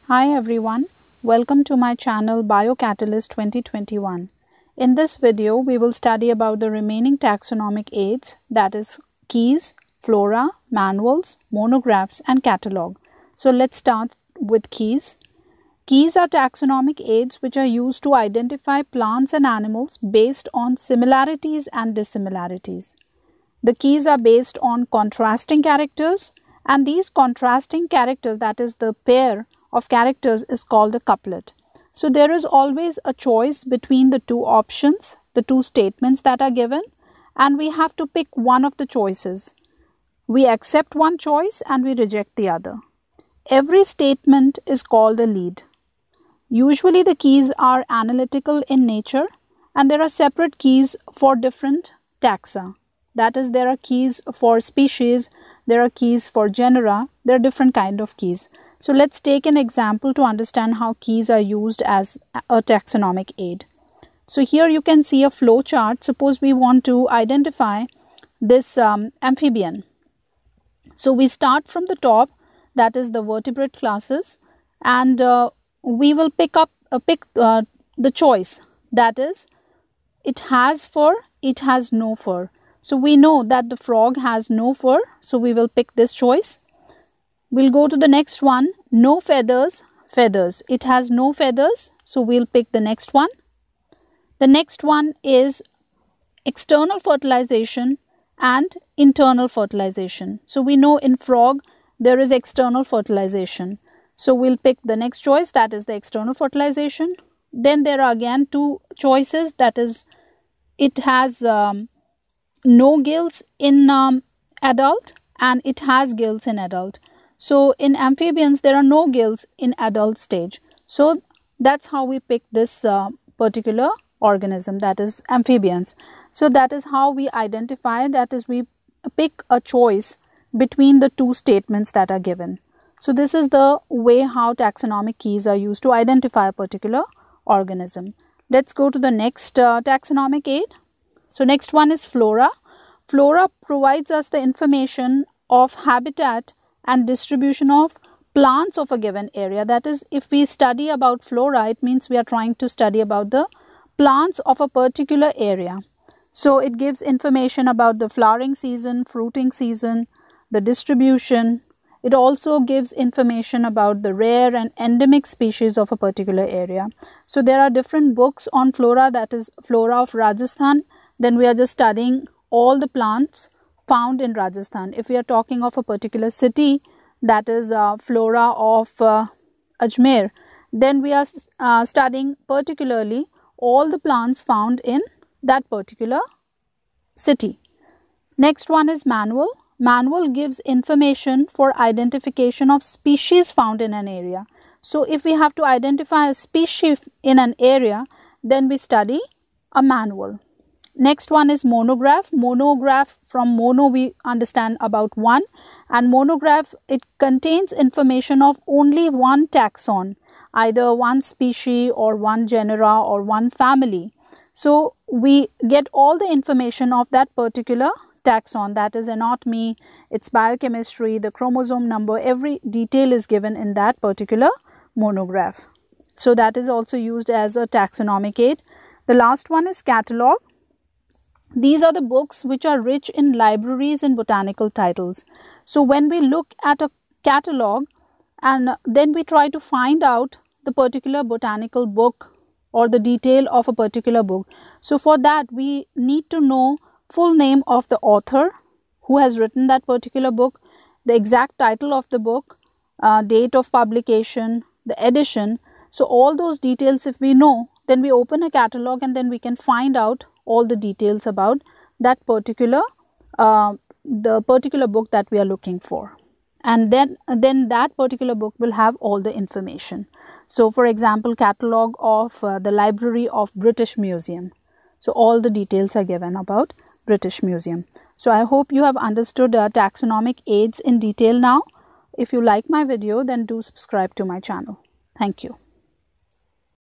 Hi everyone, welcome to my channel BioCatalyst 2021. In this video, we will study about the remaining taxonomic aids, that is keys, flora, manuals, monographs and catalog. So let's start with keys. Keys are taxonomic aids which are used to identify plants and animals based on similarities and dissimilarities. The keys are based on contrasting characters, and these contrasting characters, that is the pair of characters, is called a couplet. So there is always a choice between the two options, the two statements that are given, and we have to pick one of the choices. We accept one choice and we reject the other. Every statement is called a lead. Usually the keys are analytical in nature, and there are separate keys for different taxa. That is, there are keys for species, there are keys for genera, there are different kind of keys. So let's take an example to understand how keys are used as a taxonomic aid. So here you can see a flow chart. Suppose we want to identify this amphibian. So we start from the top, that is the vertebrate classes, and we will pick the choice, that is it has fur, it has no fur. So we know that the frog has no fur, so we will pick this choice. We'll go to the next one, no feathers, feathers. It has no feathers, so we'll pick the next one. The next one is external fertilization and internal fertilization. So we know in frog there is external fertilization. So we'll pick the next choice, that is the external fertilization. Then there are again two choices, that is it has no gills in adult and it has gills in adult. So in amphibians there are no gills in adult stage. So that's how we pick this particular organism, that is amphibians. So that is how we identify, that is we pick a choice between the two statements that are given. So this is the way how taxonomic keys are used to identify a particular organism. Let's go to the next taxonomic aid. So next one is flora. Flora provides us the information of habitat and distribution of plants of a given area. That is, if we study about flora, it means we are trying to study about the plants of a particular area. So it gives information about the flowering season, fruiting season, the distribution. It also gives information about the rare and endemic species of a particular area. So there are different books on flora, that is Flora of Rajasthan. Then we are just studying all the plants found in Rajasthan. If we are talking of a particular city, that is Flora of Ajmer, then we are studying particularly all the plants found in that particular city. Next one is manual. Manual gives information for identification of species found in an area. So if we have to identify a species in an area, then we study a manual. Next one is monograph. Monograph, from mono we understand about one, and monograph, it contains information of only one taxon, either one species or one genera or one family. So we get all the information of that particular taxon, that is anatomy, its biochemistry, the chromosome number, every detail is given in that particular monograph. So that is also used as a taxonomic aid. The last one is catalog. These are the books which are rich in libraries and botanical titles. So when we look at a catalog and then we try to find out the particular botanical book or the detail of a particular book. So for that we need to know full name of the author who has written that particular book, the exact title of the book, date of publication, the edition. So all those details if we know, then we open a catalog and then we can find out all the details about that particular the particular book that we are looking for, and then that particular book will have all the information. So for example, catalog of the Library of British Museum. So all the details are given about British Museum. So I hope you have understood taxonomic aids in detail now. If you like my video, then do subscribe to my channel. Thank you.